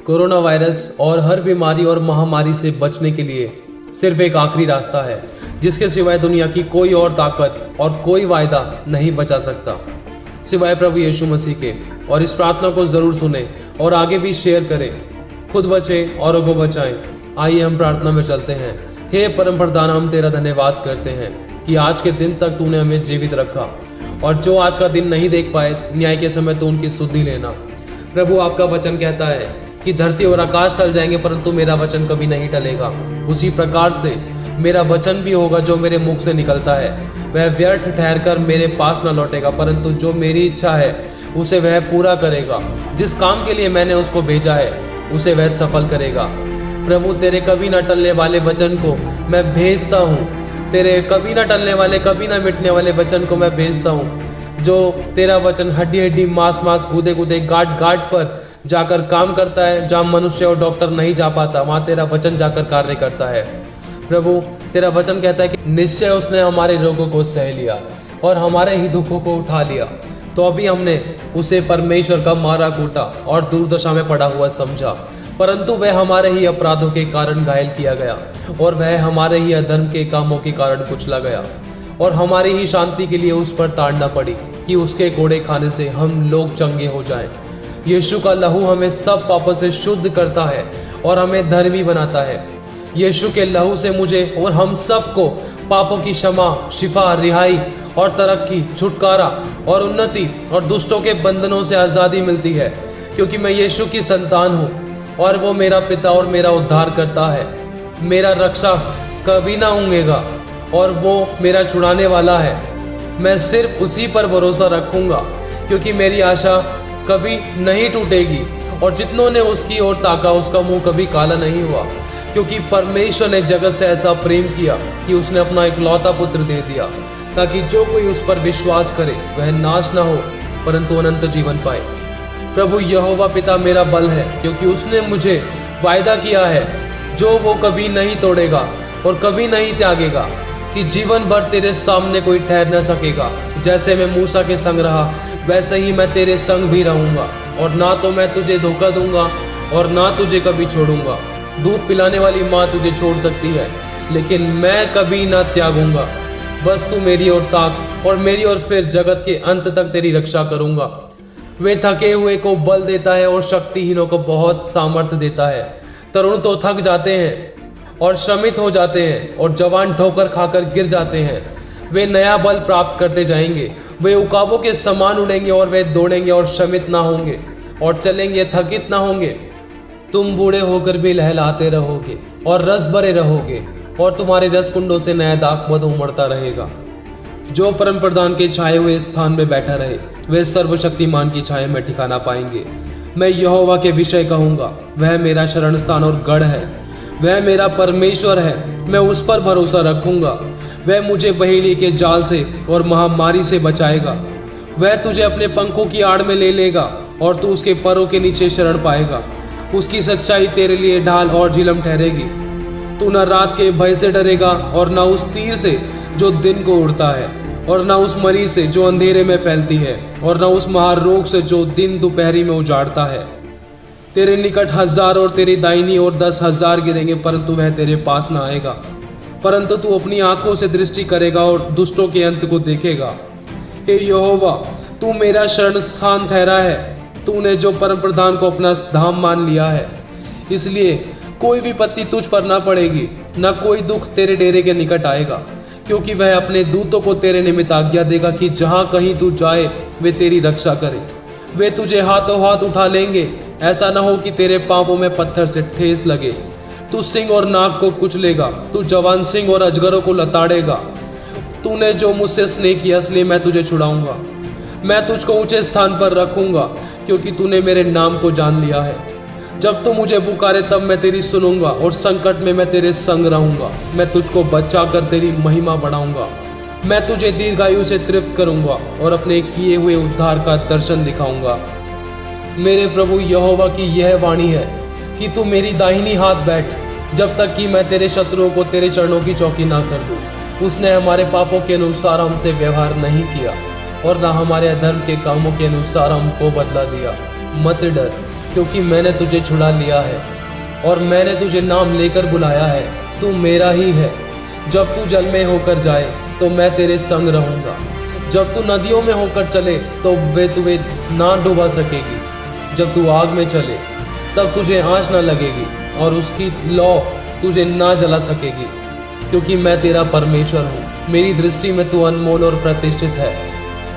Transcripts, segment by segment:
Corona virus और हर बीमारी और महामारी से बचने के लिए सिर्फ एक आखिरी रास्ता है जिसके सिवाय दुनिया की कोई और ताकत और कोई वायदा नहीं बचा सकता सिवाय प्रभु यीशु मसीह के। और इस प्रार्थना को जरूर सुने और आगे भी शेयर करें। खुद बचें औरों को बचाएं। आइए हम प्रार्थना में चलते हैं। हे परम प्रधान, हम तेरा धन्यवाद करते हैं कि आज के दिन तक तूने हमें जीवित रखा, और जो आज का दिन नहीं देख पाए न्याय के समय तो उनकी सुधि लेना। प्रभु, आपका वचन कहता है कि धरती और आकाश टल जाएंगे परंतु मेरा वचन कभी नहीं टलेगा। उसी प्रकार से मेरा वचन भी होगा जो मेरे मुख से निकलता है वह व्यर्थ ठहरकर मेरे पास न लौटेगा, परंतु जो मेरी इच्छा है उसे वह पूरा करेगा। जिस काम के लिए मैंने उसको भेजा है उसे वह सफल करेगा। प्रभु, तेरे कभी न टलने वाले वचन को मैं भेजता हूँ। तेरे कभी न टलने वाले, कभी न मिटने वाले वचन को मैं भेजता हूँ। जो तेरा वचन हड्डी हड्डी, मांस मांस, कूदे कूदे, गांठ गांठ पर जाकर काम करता है। जहाँ मनुष्य और डॉक्टर नहीं जा पाता वहाँ तेरा वचन जाकर कार्य करता है। प्रभु, तेरा वचन कहता है कि निश्चय उसने हमारे रोगों को सह लिया और हमारे ही दुखों को उठा लिया। तो अभी हमने उसे परमेश्वर का मारा कूटा और दुर्दशा में पड़ा हुआ समझा, परंतु वह हमारे ही अपराधों के कारण घायल किया गया और वह हमारे ही अधर्म के कामों के कारण कुचला गया, और हमारी ही शांति के लिए उस पर ताड़ना पड़ी कि उसके कोड़े खाने से हम लोग चंगे हो जाएं। यीशु का लहू हमें सब पापों से शुद्ध करता है और हमें धर्मी बनाता है। यीशु के लहू से मुझे और हम सबको पापों की क्षमा, शिफा, रिहाई और तरक्की, छुटकारा और उन्नति और दुष्टों के बंधनों से आज़ादी मिलती है, क्योंकि मैं यीशु की संतान हूँ और वो मेरा पिता और मेरा उद्धार करता है। मेरा रक्षा कभी ना ऊँगेगा और वो मेरा छुड़ाने वाला है। मैं सिर्फ उसी पर भरोसा रखूँगा, क्योंकि मेरी आशा कभी नहीं टूटेगी, और जितनों ने उसकी ओर ताका उसका मुंह कभी काला नहीं हुआ। क्योंकि परमेश्वर ने जगत से ऐसा प्रेम किया कि उसने अपना इकलौता पुत्र दे दिया, ताकि जो कोई उस पर विश्वास करे वह नाश न हो परंतु अनंत जीवन पाए। प्रभु यहोवा पिता मेरा बल है, क्योंकि उसने मुझे वायदा किया है जो वो कभी नहीं तोड़ेगा और कभी नहीं त्यागेगा, कि जीवन भर तेरे सामने कोई ठहर न सकेगा। जैसे मैं मूसा के संग रहा वैसे ही मैं तेरे संग भी रहूँगा, और ना तो मैं तुझे धोखा दूंगा और ना तुझे कभी छोड़ूंगा। दूध पिलाने वाली माँ तुझे छोड़ सकती है, लेकिन मैं कभी ना त्यागूंगा। बस तू मेरी ओर ताक और मेरी ओर फिर, जगत के अंत तक तेरी रक्षा करूंगा। वे थके हुए को बल देता है और शक्तिहीनों को बहुत सामर्थ्य देता है। तरुण तो थक जाते हैं और श्रमित हो जाते हैं, और जवान ठोकर खाकर गिर जाते हैं। वे नया बल प्राप्त करते जाएंगे। वे उकाबों के समान उड़ेंगे और वे दौड़ेंगे और श्रमित ना होंगे और चलेंगे, थकित ना होंगे। तुम बूढ़े होकर भी लहलाते रहोगे और रस भरे रहोगे, और तुम्हारे रस कुंडों से नया दाख मधु उमड़ता रहेगा। जो परम प्रधान के छाए हुए स्थान में बैठा रहे वे सर्वशक्तिमान की छाया में ठिकाना पाएंगे। मैं यहोवा के विषय कहूँगा, वह मेरा शरण स्थान और गढ़ है। वह मेरा परमेश्वर है, मैं उस पर भरोसा रखूँगा। वह मुझे बहेली के जाल से और महामारी से बचाएगा। वह तुझे अपने पंखों की आड़ में ले लेगा और तू उसके परों के नीचे शरण पाएगा। उसकी सच्चाई तेरे लिए ढाल और झिलम ठहरेगी। तू न रात के भय से डरेगा और न उस तीर से जो दिन को उड़ता है, और न उस मरी से जो अंधेरे में फैलती है, और न उस महारोग से जो दिन दोपहरी में उजाड़ता है। तेरे निकट 1000 और तेरी दाहिनी ओर 10,000 गिरेंगे, परंतु वह तेरे पास न आएगा। परंतु तू अपनी आंखों से दृष्टि करेगा और दुष्टों के अंत को देखेगा। हे यहोवा, तू मेरा शरण स्थान ठहरा है। तूने जो परम प्रधान को अपना धाम मान लिया है, इसलिए कोई विपत्ति तुझ पर ना पड़ेगी, न कोई दुख तेरे डेरे के निकट आएगा। क्योंकि वह अपने दूतों को तेरे निमित्त आज्ञा देगा कि जहाँ कहीं तू जाए वे तेरी रक्षा करें। वे तुझे हाथों हाथ उठा लेंगे, ऐसा न हो कि तेरे पांवों में पत्थर से ठेस लगे। तू सिंह और नाग को कुचलेगा, तू जवान सिंह और अजगरों को लताड़ेगा। तूने जो मुझसे स्नेह किया इसलिए मैं तुझे छुड़ाऊंगा। मैं तुझको ऊंचे स्थान पर रखूंगा, क्योंकि तूने मेरे नाम को जान लिया है। जब तू मुझे पुकारे तब मैं तेरी सुनूंगा, और संकट में मैं तेरे संग रहूंगा। मैं तुझको बचाकर तेरी महिमा बढ़ाऊंगा। मैं तुझे दीर्घायु से तृप्त करूंगा और अपने किए हुए उद्धार का दर्शन दिखाऊंगा। मेरे प्रभु यहोवा की यह वाणी है कि तू मेरी दाहिनी हाथ बैठ, जब तक कि मैं तेरे शत्रुओं को तेरे चरणों की चौकी ना कर दूं। उसने हमारे पापों के अनुसार हमसे व्यवहार नहीं किया, और न हमारे अधर्म के कामों के अनुसार हमको बदला दिया। मत डर, क्योंकि मैंने तुझे छुड़ा लिया है और मैंने तुझे नाम लेकर बुलाया है। तू मेरा ही है। जब तू जल में होकर जाए तो मैं तेरे संग रहूंगा। जब तू नदियों में होकर चले तो वे तुम्हें ना डुबा सकेगी। जब तू आग में चले तब तुझे आँच ना लगेगी और उसकी लौ तुझे ना जला सकेगी, क्योंकि मैं तेरा परमेश्वर हूँ। मेरी दृष्टि में तू अनमोल और प्रतिष्ठित है।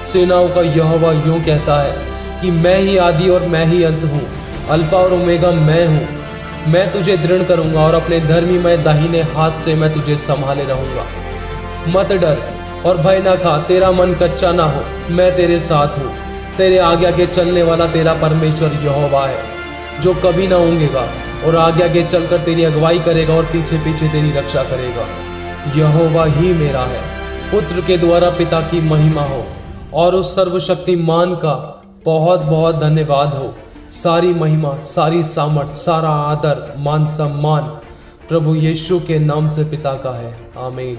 सेनाओं का यहोवा यूं कहता है कि मैं ही आदि और मैं ही अंत हूँ, अल्फा और ओमेगा मैं हूँ। मैं तुझे दृढ़ करूंगा और अपने धर्मीमय दाहिने हाथ से मैं तुझे संभाले रहूंगा। मत डर और भय ना खा, तेरा मन कच्चा ना हो, मैं तेरे साथ हूँ। तेरे आगे आगे चलने वाला तेरा परमेश्वर यहोवा है, जो कभी ना ऊँगेगा और आगे आगे चलकर तेरी अगुवाई करेगा और पीछे पीछे तेरी रक्षा करेगा। यहोवा ही मेरा है। पुत्र के द्वारा पिता की महिमा हो और उस सर्वशक्तिमान का बहुत बहुत धन्यवाद हो। सारी महिमा, सारी सामर्थ, सारा आदर, मान सम्मान प्रभु यीशु के नाम से पिता का है। आमीन।